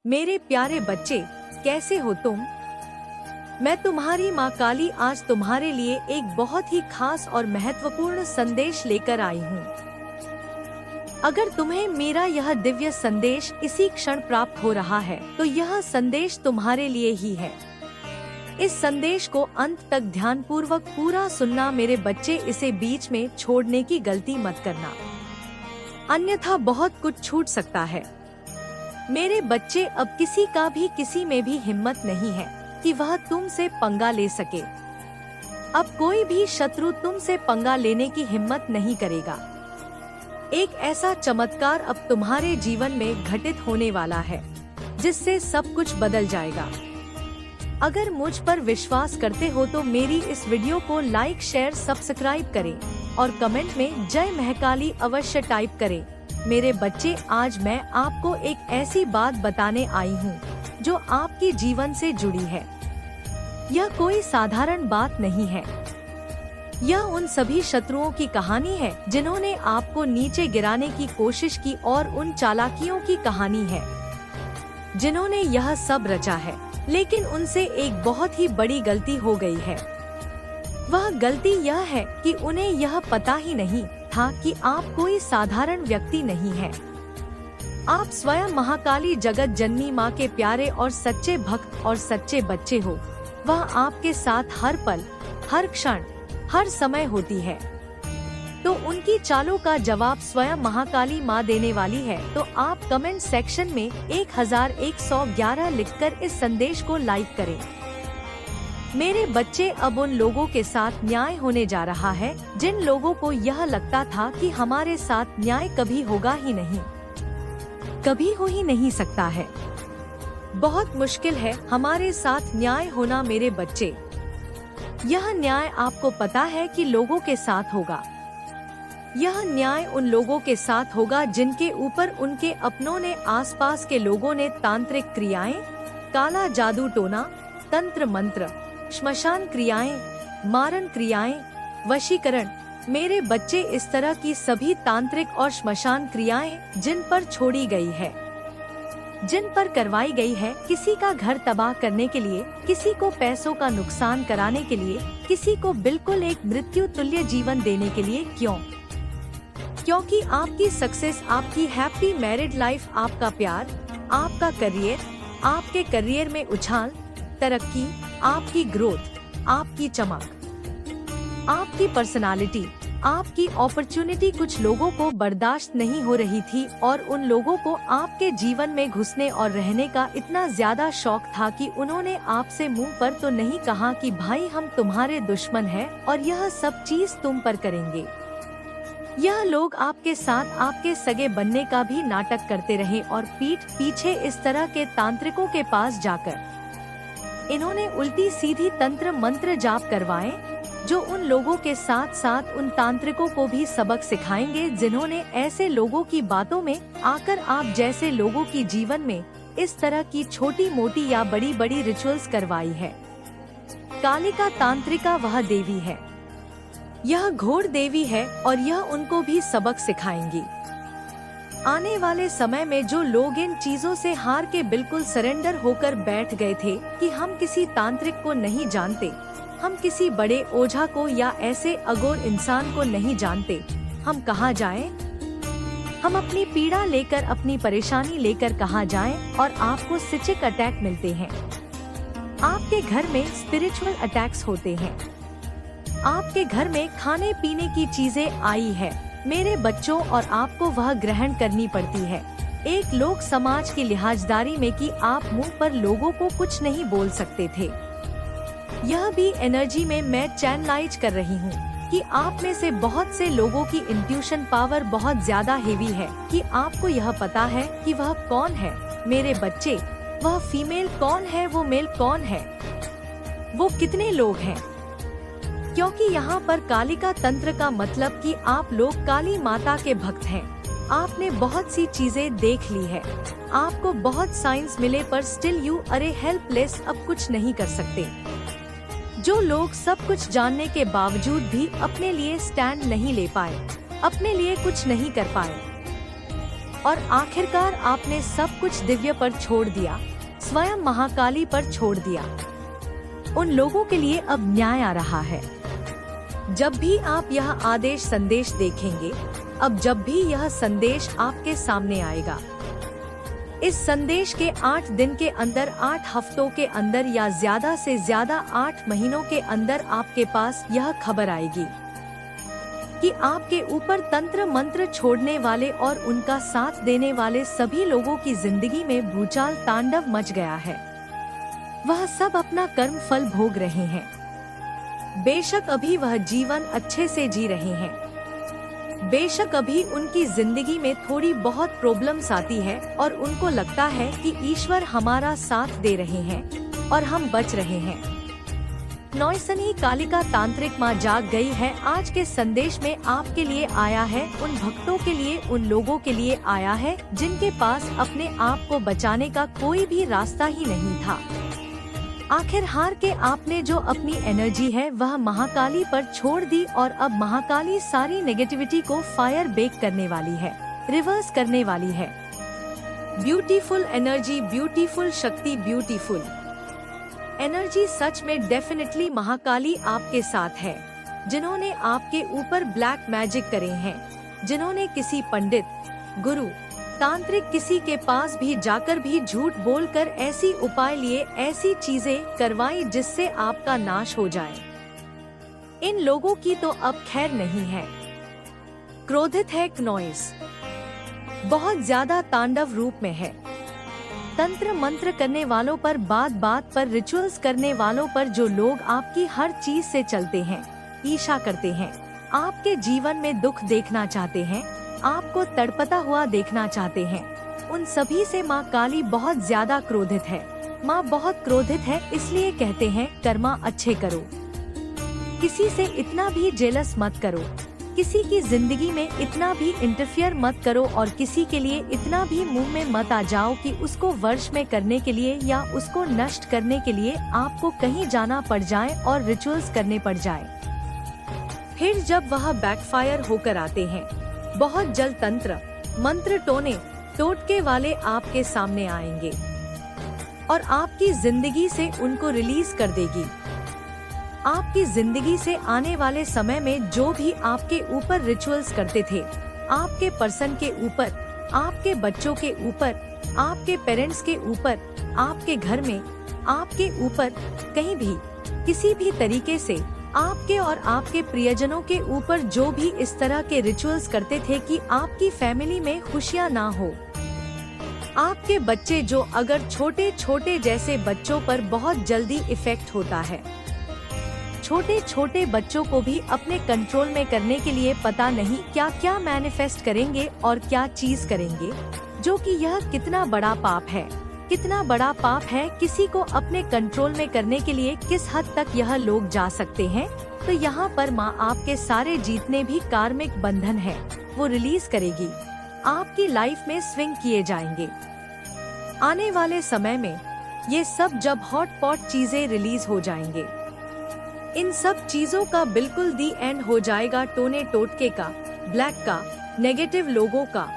मेरे प्यारे बच्चे, कैसे हो तुम? मैं तुम्हारी माँ काली आज तुम्हारे लिए एक बहुत ही खास और महत्वपूर्ण संदेश लेकर आई हूँ। अगर तुम्हें मेरा यह दिव्य संदेश इसी क्षण प्राप्त हो रहा है, तो यह संदेश तुम्हारे लिए ही है। इस संदेश को अंत तक ध्यानपूर्वक पूरा सुनना मेरे बच्चे, इसे बीच में छोड़ने की गलती मत करना, अन्यथा बहुत कुछ छूट सकता है। मेरे बच्चे, अब किसी का भी किसी में भी हिम्मत नहीं है कि वह तुमसे पंगा ले सके। अब कोई भी शत्रु तुमसे पंगा लेने की हिम्मत नहीं करेगा। एक ऐसा चमत्कार अब तुम्हारे जीवन में घटित होने वाला है जिससे सब कुछ बदल जाएगा। अगर मुझ पर विश्वास करते हो तो मेरी इस वीडियो को लाइक, शेयर, सब्सक्राइब करें और कमेंट में जय महाकाली अवश्य टाइप करें। मेरे बच्चे, आज मैं आपको एक ऐसी बात बताने आई हूँ जो आपके जीवन से जुड़ी है। यह कोई साधारण बात नहीं है। यह उन सभी शत्रुओं की कहानी है जिन्होंने आपको नीचे गिराने की कोशिश की, और उन चालाकियों की कहानी है जिन्होंने यह सब रचा है, लेकिन उनसे एक बहुत ही बड़ी गलती हो गई है। वह गलती यह है कि उन्हें यह पता ही नहीं था कि आप कोई साधारण व्यक्ति नहीं है। आप स्वयं महाकाली जगत जननी माँ के प्यारे और सच्चे भक्त और सच्चे बच्चे हो। वह आपके साथ हर पल, हर क्षण, हर समय होती है। तो उनकी चालों का जवाब स्वयं महाकाली माँ देने वाली है। तो आप कमेंट सेक्शन में 1111 लिखकर इस संदेश को लाइक करें। मेरे बच्चे, अब उन लोगों के साथ न्याय होने जा रहा है जिन लोगों को यह लगता था कि हमारे साथ न्याय कभी होगा ही नहीं, कभी हो ही नहीं सकता है। बहुत मुश्किल है हमारे साथ न्याय होना मेरे बच्चे। यह न्याय आपको पता है कि लोगों के साथ होगा। यह न्याय उन लोगों के साथ होगा जिनके ऊपर उनके अपनों ने, आसपास के लोगों ने तांत्रिक क्रियाएं, काला जादू टोना, तंत्र मंत्र, श्मशान क्रियाएं, मारण क्रियाएं, वशीकरण। मेरे बच्चे, इस तरह की सभी तांत्रिक और श्मशान क्रियाएं जिन पर छोड़ी गई है, जिन पर करवाई गई है, किसी का घर तबाह करने के लिए, किसी को पैसों का नुकसान कराने के लिए, किसी को बिल्कुल एक मृत्यु तुल्य जीवन देने के लिए। क्यों? क्योंकि आपकी सक्सेस, आपकी हैप्पी मैरिड लाइफ, आपका प्यार, आपका करियर, आपके करियर में उछाल, तरक्की, आपकी ग्रोथ, आपकी चमक, आपकी पर्सनालिटी, आपकी अपॉर्चुनिटी कुछ लोगों को बर्दाश्त नहीं हो रही थी, और उन लोगों को आपके जीवन में घुसने और रहने का इतना ज्यादा शौक था कि उन्होंने आपसे मुंह पर तो नहीं कहा कि भाई हम तुम्हारे दुश्मन हैं और यह सब चीज तुम पर करेंगे। यह लोग आपके साथ आपके सगे बनने का भी नाटक करते रहे, और पीठ पीछे इस तरह के तांत्रिकों के पास जाकर इन्होंने उल्टी सीधी तंत्र मंत्र जाप करवाए, जो उन लोगों के साथ साथ उन तांत्रिकों को भी सबक सिखाएंगे जिन्होंने ऐसे लोगों की बातों में आकर आप जैसे लोगों की जीवन में इस तरह की छोटी मोटी या बड़ी बड़ी रिचुअल्स करवाई है। कालिका तांत्रिका वह देवी है, यह घोर देवी है, और यह उनको भी सबक सिखाएंगी। आने वाले समय में जो लोग इन चीजों से हार के बिल्कुल सरेंडर होकर बैठ गए थे कि हम किसी तांत्रिक को नहीं जानते, हम किसी बड़े ओझा को या ऐसे अघोर इंसान को नहीं जानते, हम कहाँ जाएं? हम अपनी पीड़ा लेकर, अपनी परेशानी लेकर कहाँ जाएं? और आपको सिचिक अटैक मिलते हैं, आपके घर में स्पिरिचुअल अटैक्स होते हैं, आपके घर में खाने पीने की चीजें आई है मेरे बच्चों, और आपको वह ग्रहण करनी पड़ती है एक लोक समाज की लिहाजदारी में कि आप मुंह पर लोगों को कुछ नहीं बोल सकते थे। यह भी एनर्जी में मैं चैनलाइज कर रही हूँ कि आप में से बहुत से लोगों की इंट्यूशन पावर बहुत ज्यादा हेवी है कि आपको यह पता है कि वह कौन है मेरे बच्चे, वह फीमेल कौन है, वो मेल कौन है, वो कितने लोग हैं। क्योंकि यहाँ पर कालिका तंत्र का मतलब कि आप लोग काली माता के भक्त हैं। आपने बहुत सी चीजें देख ली है, आपको बहुत साइंस मिले, पर स्टिल यू अरे हेल्पलेस, अब कुछ नहीं कर सकते। जो लोग सब कुछ जानने के बावजूद भी अपने लिए स्टैंड नहीं ले पाए, अपने लिए कुछ नहीं कर पाए, और आखिरकार आपने सब कुछ दिव्य पर छोड़ दिया, स्वयं महाकाली पर छोड़ दिया। उन लोगों के लिए अब न्याय आ रहा है। जब भी आप यह आदेश संदेश देखेंगे, अब जब भी यह संदेश आपके सामने आएगा, इस संदेश के 8 दिन के अंदर, 8 हफ्तों के अंदर या ज्यादा से ज्यादा 8 महीनों के अंदर आपके पास यह खबर आएगी कि आपके ऊपर तंत्र मंत्र छोड़ने वाले और उनका साथ देने वाले सभी लोगों की जिंदगी में भूचाल तांडव मच गया है। वह सब अपना कर्म फल भोग रहे हैं। बेशक अभी वह जीवन अच्छे से जी रहे हैं, बेशक अभी उनकी जिंदगी में थोड़ी बहुत प्रॉब्लम्स आती है और उनको लगता है कि ईश्वर हमारा साथ दे रहे हैं और हम बच रहे हैं। नौसनी कालिका तांत्रिक माँ जाग गई है। आज के संदेश में आपके लिए आया है, उन भक्तों के लिए, उन लोगों के लिए आया है जिनके पास अपने आप को बचाने का कोई भी रास्ता ही नहीं था। आखिर हार के आपने जो अपनी एनर्जी है वह महाकाली पर छोड़ दी और अब महाकाली सारी नेगेटिविटी को फायर बेक करने वाली है, रिवर्स करने वाली है। ब्यूटीफुल एनर्जी, ब्यूटीफुल शक्ति, ब्यूटीफुल एनर्जी। सच में डेफिनेटली महाकाली आपके साथ है। जिन्होंने आपके ऊपर ब्लैक मैजिक करे हैं, जिन्होंने किसी पंडित, गुरु, तांत्रिक किसी के पास भी जाकर भी झूठ बोलकर ऐसी उपाय लिए, ऐसी चीजें करवाई जिससे आपका नाश हो जाए, इन लोगों की तो अब खैर नहीं है। क्रोधित है क्नोइस, बहुत ज्यादा तांडव रूप में है। तंत्र मंत्र करने वालों पर, बात बात पर, रिचुअल्स करने वालों पर, जो लोग आपकी हर चीज से चलते हैं, ईर्ष्या करते हैं, आपके जीवन में दुख देखना चाहते हैं, आपको तड़पता हुआ देखना चाहते हैं, उन सभी से माँ काली बहुत ज्यादा क्रोधित है। माँ बहुत क्रोधित है, इसलिए कहते हैं कर्मा अच्छे करो, किसी से इतना भी जेलस मत करो, किसी की जिंदगी में इतना भी इंटरफियर मत करो और किसी के लिए इतना भी मुंह में मत आ जाओ कि उसको वर्ष में करने के लिए या उसको नष्ट करने के लिए आपको कहीं जाना पड़ जाए और रिचुअल्स करने पड़ जाए। फिर जब वह बैकफायर होकर आते हैं, बहुत जल्द तंत्र मंत्र टोने टोटके वाले आपके सामने आएंगे और आपकी जिंदगी से उनको रिलीज कर देगी। आपकी जिंदगी से आने वाले समय में जो भी आपके ऊपर रिचुअल्स करते थे, आपके पर्सन के ऊपर, आपके बच्चों के ऊपर, आपके पेरेंट्स के ऊपर, आपके घर में, आपके ऊपर, कहीं भी किसी भी तरीके से आपके और आपके प्रियजनों के ऊपर जो भी इस तरह के रिचुअल्स करते थे कि आपकी फैमिली में खुशियां ना हो, आपके बच्चे जो अगर छोटे छोटे जैसे बच्चों पर बहुत जल्दी इफेक्ट होता है, छोटे छोटे बच्चों को भी अपने कंट्रोल में करने के लिए पता नहीं क्या क्या मैनिफेस्ट करेंगे और क्या चीज करेंगे, जो कि यह कितना बड़ा पाप है, कितना बड़ा पाप है। किसी को अपने कंट्रोल में करने के लिए किस हद तक यह लोग जा सकते हैं। तो यहाँ पर माँ आपके सारे जितने भी कार्मिक बंधन है वो रिलीज करेगी, आपकी लाइफ में स्विंग किए जाएंगे। आने वाले समय में ये सब जब हॉट पॉट चीजें रिलीज हो जाएंगे, इन सब चीजों का बिल्कुल दी एंड हो जाएगा, टोने टोटके का, ब्लैक का, नेगेटिव लोगों का।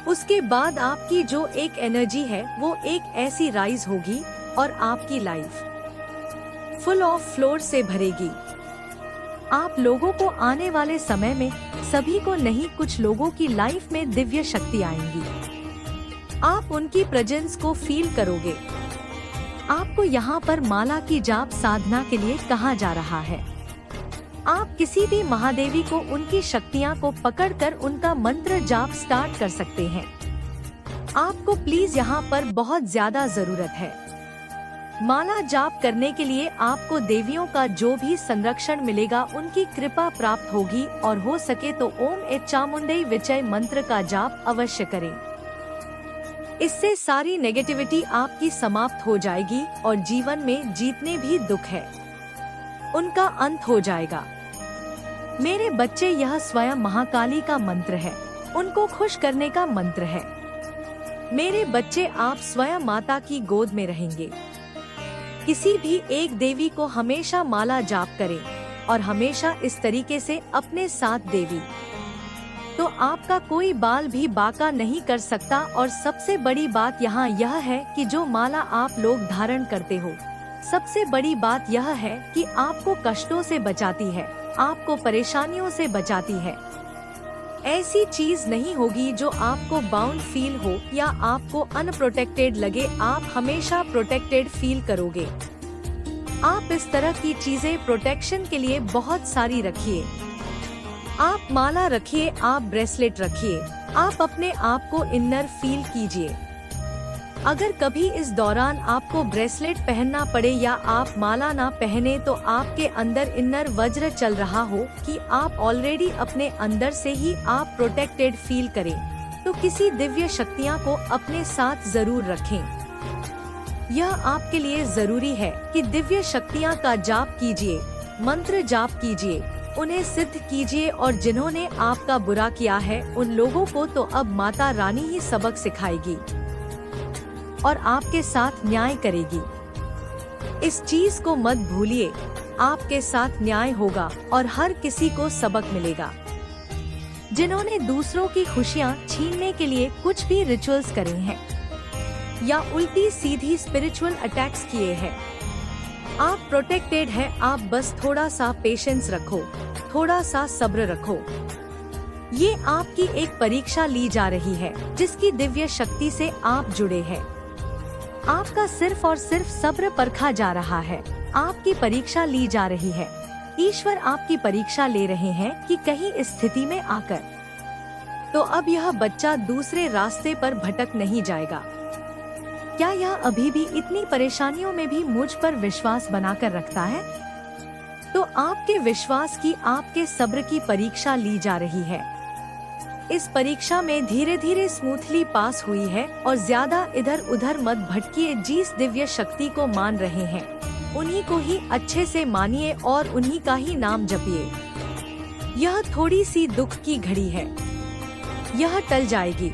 उसके बाद आपकी जो एक एनर्जी है वो एक ऐसी राइज होगी और आपकी लाइफ फुल ऑफ फ्लोर से भरेगी। आप लोगों को आने वाले समय में, सभी को नहीं, कुछ लोगों की लाइफ में दिव्य शक्ति आएंगी। आप उनकी प्रेजेंस को फील करोगे। आपको यहाँ पर माला की जाप साधना के लिए कहा जा रहा है। आप किसी भी महादेवी को उनकी शक्तियाँ को पकड़कर उनका मंत्र जाप स्टार्ट कर सकते हैं। आपको प्लीज यहाँ पर बहुत ज्यादा जरूरत है। माला जाप करने के लिए आपको देवियों का जो भी संरक्षण मिलेगा उनकी कृपा प्राप्त होगी और हो सके तो ओम ए चामुंडई विजय मंत्र का जाप अवश्य करें। इससे सारी नेगेटिविटी आपकी समाप्त हो जाएगी और जीवन में जितने भी दुख है उनका अंत हो जाएगा। मेरे बच्चे, यह स्वयं महाकाली का मंत्र है, उनको खुश करने का मंत्र है। मेरे बच्चे, आप स्वयं माता की गोद में रहेंगे। किसी भी एक देवी को हमेशा माला जाप करें और हमेशा इस तरीके से अपने साथ देवी तो आपका कोई बाल भी बांका नहीं कर सकता। और सबसे बड़ी बात यहाँ यह है कि जो माला आप लोग धारण करते हो, सबसे बड़ी बात यह है कि आपको कष्टों से बचाती है, आपको परेशानियों से बचाती है। ऐसी चीज नहीं होगी जो आपको बाउंड फील हो या आपको अनप्रोटेक्टेड लगे। आप हमेशा प्रोटेक्टेड फील करोगे। आप इस तरह की चीजें प्रोटेक्शन के लिए बहुत सारी रखिए। आप माला रखिए, आप ब्रेसलेट रखिए, आप अपने आप को इनर फील कीजिए। अगर कभी इस दौरान आपको ब्रेसलेट पहनना पड़े या आप माला ना पहने तो आपके अंदर इनर वज्र चल रहा हो कि आप ऑलरेडी अपने अंदर से ही आप प्रोटेक्टेड फील करें, तो किसी दिव्य शक्तियाँ को अपने साथ जरूर रखें। यह आपके लिए जरूरी है कि दिव्य शक्तियाँ का जाप कीजिए, मंत्र जाप कीजिए, उन्हें सिद्ध कीजिए। और जिन्होंने आपका बुरा किया है उन लोगों को तो अब माता रानी ही सबक सिखाएगी और आपके साथ न्याय करेगी। इस चीज को मत भूलिए, आपके साथ न्याय होगा और हर किसी को सबक मिलेगा। जिन्होंने दूसरों की खुशियाँ छीनने के लिए कुछ भी रिचुअल्स करे हैं या उल्टी सीधी स्पिरिचुअल अटैक्स किए हैं, आप प्रोटेक्टेड है। आप बस थोड़ा सा पेशेंस रखो, थोड़ा सा सब्र रखो। ये आपकी एक परीक्षा ली जा रही है जिसकी दिव्य शक्ति से आप जुड़े हैं। आपका सिर्फ और सिर्फ सब्र परखा जा रहा है, आपकी परीक्षा ली जा रही है। ईश्वर आपकी परीक्षा ले रहे हैं कि कहीं इस स्थिति में आकर तो अब यह बच्चा दूसरे रास्ते पर भटक नहीं जाएगा। क्या यह अभी भी इतनी परेशानियों में भी मुझ पर विश्वास बनाकर रखता है? तो आपके विश्वास की, आपके सब्र की परीक्षा ली जा रही है। इस परीक्षा में धीरे धीरे स्मूथली पास हुई है और ज्यादा इधर उधर मत भटकिए। जिस दिव्य शक्ति को मान रहे हैं उन्हीं को ही अच्छे से मानिए और उन्हीं का ही नाम जपिए। यह थोड़ी सी दुख की घड़ी है, यह टल जाएगी।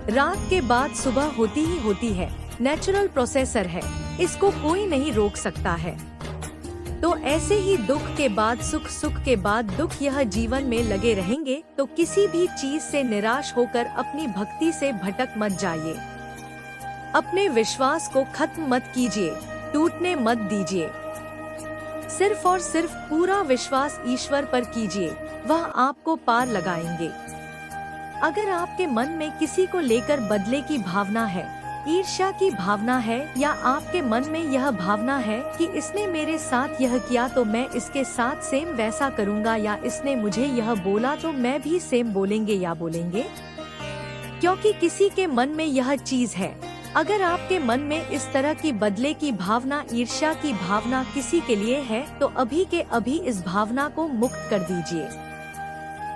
रात के बाद सुबह होती ही होती है, नेचुरल प्रोसेसर है, इसको कोई नहीं रोक सकता है। तो ऐसे ही दुख के बाद सुख, सुख के बाद दुख, यह जीवन में लगे रहेंगे। तो किसी भी चीज से निराश होकर अपनी भक्ति से भटक मत जाइए। अपने विश्वास को खत्म मत कीजिए, टूटने मत दीजिए। सिर्फ और सिर्फ पूरा विश्वास ईश्वर पर कीजिए, वह आपको पार लगाएंगे। अगर आपके मन में किसी को लेकर बदले की भावना है, ईर्ष्या की भावना है, या आपके मन में यह भावना है कि इसने मेरे साथ यह किया तो मैं इसके साथ सेम वैसा करूँगा, या इसने मुझे यह बोला तो मैं भी सेम बोलेंगे या बोलेंगे, क्योंकि किसी के मन में यह चीज है। अगर आपके मन में इस तरह की बदले की भावना, ईर्ष्या की भावना किसी के लिए है तो अभी के अभी इस भावना को मुक्त कर दीजिए।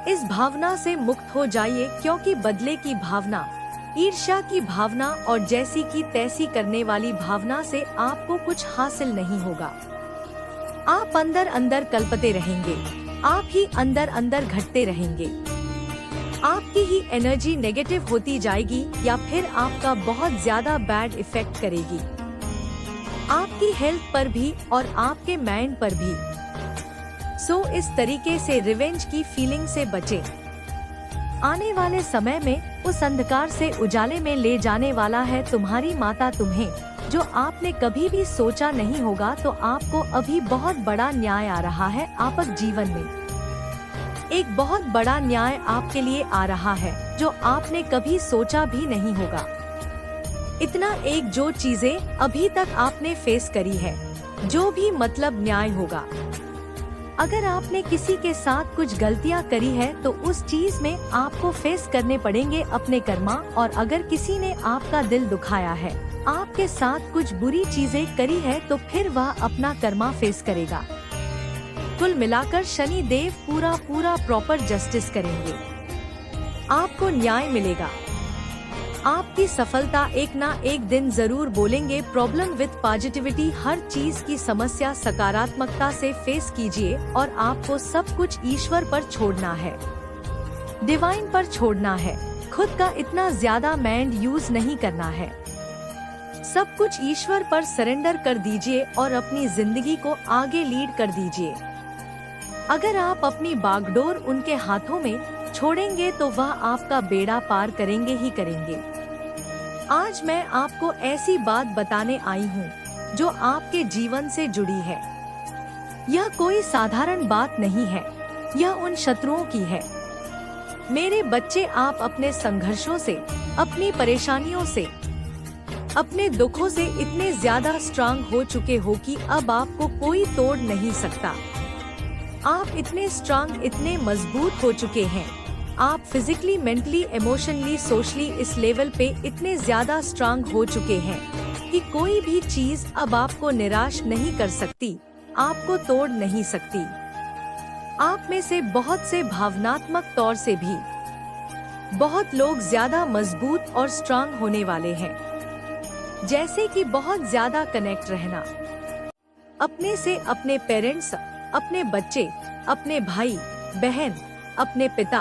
इस भावना से मुक्त हो जाइए, क्योंकि बदले की भावना, ईर्ष्या की भावना और जैसी की तैसी करने वाली भावना से आपको कुछ हासिल नहीं होगा। आप अंदर अंदर कल्पते रहेंगे, आप ही अंदर अंदर घटते रहेंगे। आपकी ही एनर्जी नेगेटिव होती जाएगी या फिर आपका बहुत ज्यादा बैड इफेक्ट करेगी, आपकी हेल्थ पर भी और आपके माइंड पर भी। सो इस तरीके से रिवेंज की फीलिंग से बचे। आने वाले समय में उस अंधकार से उजाले में ले जाने वाला है तुम्हारी माता तुम्हें, जो आपने कभी भी सोचा नहीं होगा। तो आपको अभी बहुत बड़ा न्याय आ रहा है। आपके जीवन में एक बहुत बड़ा न्याय आपके लिए आ रहा है जो आपने कभी सोचा भी नहीं होगा। इतना एक जो चीजें अभी तक आपने फेस करी है, जो भी मतलब न्याय होगा। अगर आपने किसी के साथ कुछ गलतियां करी है तो उस चीज में आपको फेस करने पड़ेंगे अपने कर्मा। और अगर किसी ने आपका दिल दुखाया है, आपके साथ कुछ बुरी चीजें करी है, तो फिर वह अपना कर्मा फेस करेगा। कुल मिलाकर शनि देव पूरा प्रॉपर जस्टिस करेंगे, आपको न्याय मिलेगा। आपकी सफलता एक ना एक दिन जरूर बोलेंगे। प्रॉब्लम विद पॉजिटिविटी, हर चीज की समस्या सकारात्मकता से फेस कीजिए और आपको सब कुछ ईश्वर पर छोड़ना है, डिवाइन पर छोड़ना है। खुद का इतना ज्यादा माइंड यूज नहीं करना है। सब कुछ ईश्वर पर सरेंडर कर दीजिए और अपनी जिंदगी को आगे लीड कर दीजिए। अगर आप अपनी बागडोर उनके हाथों में छोड़ेंगे तो वह आपका बेड़ा पार करेंगे ही करेंगे। आज मैं आपको ऐसी बात बताने आई हूँ जो आपके जीवन से जुड़ी है। यह कोई साधारण बात नहीं है, यह उन शत्रुओं की है। मेरे बच्चे, आप अपने संघर्षों से, अपनी परेशानियों से, अपने दुखों से इतने ज्यादा स्ट्रांग हो चुके हो कि अब आपको कोई तोड़ नहीं सकता। आप इतने स्ट्रांग, इतने मजबूत हो चुके हैं। आप फिजिकली, मेंटली, इमोशनली, सोशली इस लेवल पे इतने ज्यादा स्ट्रांग हो चुके हैं कि कोई भी चीज अब आपको निराश नहीं कर सकती, आपको तोड़ नहीं सकती। आप में से बहुत से भावनात्मक तौर से भी बहुत लोग ज्यादा मजबूत और स्ट्रांग होने वाले हैं, जैसे कि बहुत ज्यादा कनेक्ट रहना अपने से, अपने पेरेंट्स, अपने बच्चे, अपने भाई बहन, अपने पिता,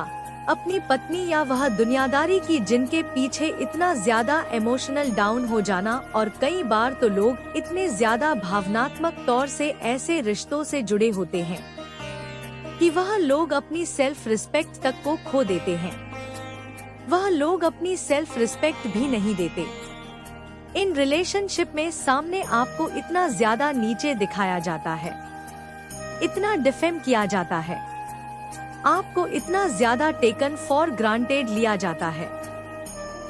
अपनी पत्नी या वह दुनियादारी की जिनके पीछे इतना ज्यादा इमोशनल डाउन हो जाना। और कई बार तो लोग इतने ज्यादा भावनात्मक तौर से ऐसे रिश्तों से जुड़े होते हैं कि वह लोग अपनी सेल्फ रिस्पेक्ट तक को खो देते हैं। वह लोग अपनी सेल्फ रिस्पेक्ट भी नहीं देते। इन रिलेशनशिप में सामने आपको इतना ज्यादा नीचे दिखाया जाता है, इतना डिफेम किया जाता है, आपको इतना ज्यादा टेकन फॉर ग्रांटेड लिया जाता है।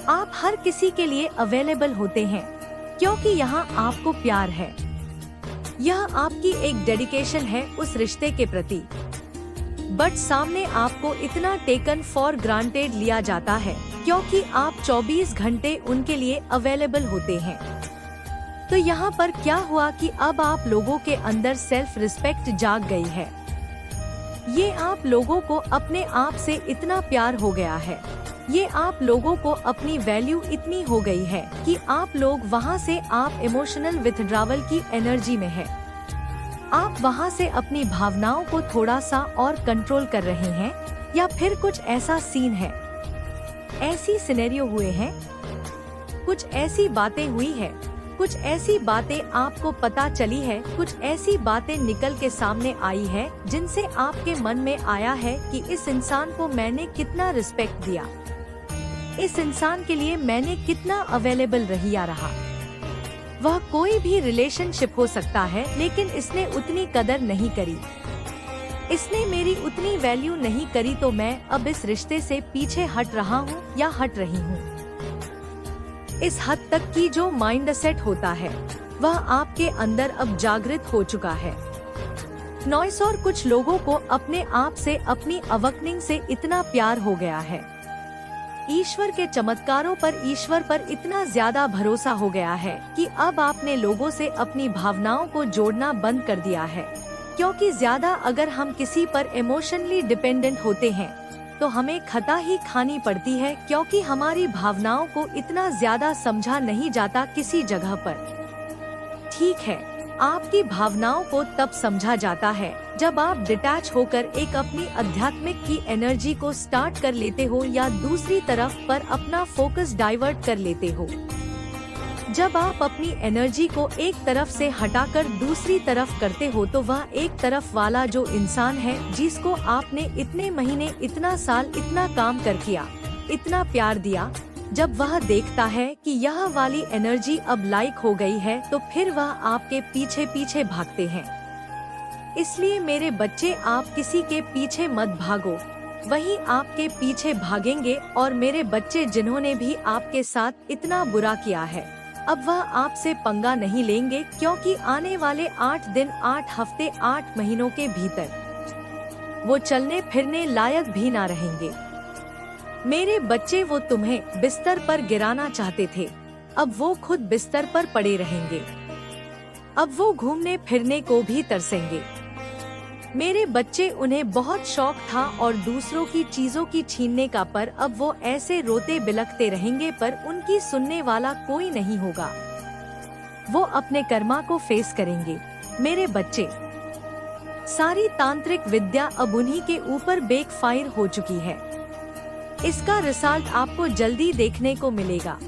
आप हर किसी के लिए अवेलेबल होते हैं क्योंकि यहाँ आपको प्यार है। यह आपकी एक डेडिकेशन है उस रिश्ते के प्रति। बट सामने आपको इतना टेकन फॉर ग्रांटेड लिया जाता है क्योंकि आप 24 घंटे उनके लिए अवेलेबल होते हैं। तो यहाँ पर क्या हुआ कि अब आप लोगों के अंदर सेल्फ रिस्पेक्ट जाग गई है। ये आप लोगों को अपने आप से इतना प्यार हो गया है, ये आप लोगों को अपनी वैल्यू इतनी हो गई है कि आप लोग वहाँ से आप इमोशनल विथड्रॉवल की एनर्जी में है। आप वहाँ से अपनी भावनाओं को थोड़ा सा और कंट्रोल कर रहे हैं, या फिर कुछ ऐसा सीन है, ऐसी सिनेरियो हुए हैं, कुछ ऐसी बातें हुई है, कुछ ऐसी बातें आपको पता चली है, कुछ ऐसी बातें निकल के सामने आई है जिनसे आपके मन में आया है कि इस इंसान को मैंने कितना रिस्पेक्ट दिया, इस इंसान के लिए मैंने कितना अवेलेबल रही या रहा। वह कोई भी रिलेशनशिप हो सकता है, लेकिन इसने उतनी कदर नहीं करी, इसने मेरी उतनी वैल्यू नहीं करी, तो मैं अब इस रिश्ते से पीछे हट रहा हूँ या हट रही हूँ। इस हद तक की जो माइंड सेट होता है वह आपके अंदर अब जागृत हो चुका है। नॉइस और कुछ लोगों को अपने आप से, अपनी अवकनिंग से इतना प्यार हो गया है, ईश्वर के चमत्कारों पर, ईश्वर पर इतना ज्यादा भरोसा हो गया है कि अब आपने लोगों से अपनी भावनाओं को जोड़ना बंद कर दिया है। क्योंकि ज्यादा अगर हम किसी पर इमोशनली डिपेंडेंट होते हैं तो हमें खता ही खानी पड़ती है, क्योंकि हमारी भावनाओं को इतना ज्यादा समझा नहीं जाता किसी जगह पर। ठीक है, आपकी भावनाओं को तब समझा जाता है जब आप डिटैच होकर एक अपनी आध्यात्मिक की एनर्जी को स्टार्ट कर लेते हो या दूसरी तरफ पर अपना फोकस डाइवर्ट कर लेते हो। जब आप अपनी एनर्जी को एक तरफ से हटाकर दूसरी तरफ करते हो तो वह एक तरफ वाला जो इंसान है जिसको आपने इतने महीने, इतना साल, इतना काम कर किया, इतना प्यार दिया, जब वह देखता है कि यह वाली एनर्जी अब लाइक हो गई है तो फिर वह आपके पीछे पीछे भागते हैं। इसलिए मेरे बच्चे, आप किसी के पीछे मत भागो, वही आपके पीछे भागेंगे। और मेरे बच्चे जिन्होंने भी आपके साथ इतना बुरा किया है, अब वह आपसे पंगा नहीं लेंगे, क्योंकि आने वाले 8 दिन, 8 हफ्ते, 8 महीनों के भीतर वो चलने फिरने लायक भी ना रहेंगे। मेरे बच्चे, वो तुम्हें बिस्तर पर गिराना चाहते थे, अब वो खुद बिस्तर पर पड़े रहेंगे। अब वो घूमने फिरने को भी तरसेंगे। मेरे बच्चे, उन्हें बहुत शौक था और दूसरों की चीजों की छीनने का, पर अब वो ऐसे रोते बिलखते रहेंगे, पर उनकी सुनने वाला कोई नहीं होगा। वो अपने कर्मा को फेस करेंगे। मेरे बच्चे, सारी तांत्रिक विद्या अब उन्हीं के ऊपर बैकफायर हो चुकी है। इसका रिजल्ट आपको जल्दी देखने को मिलेगा।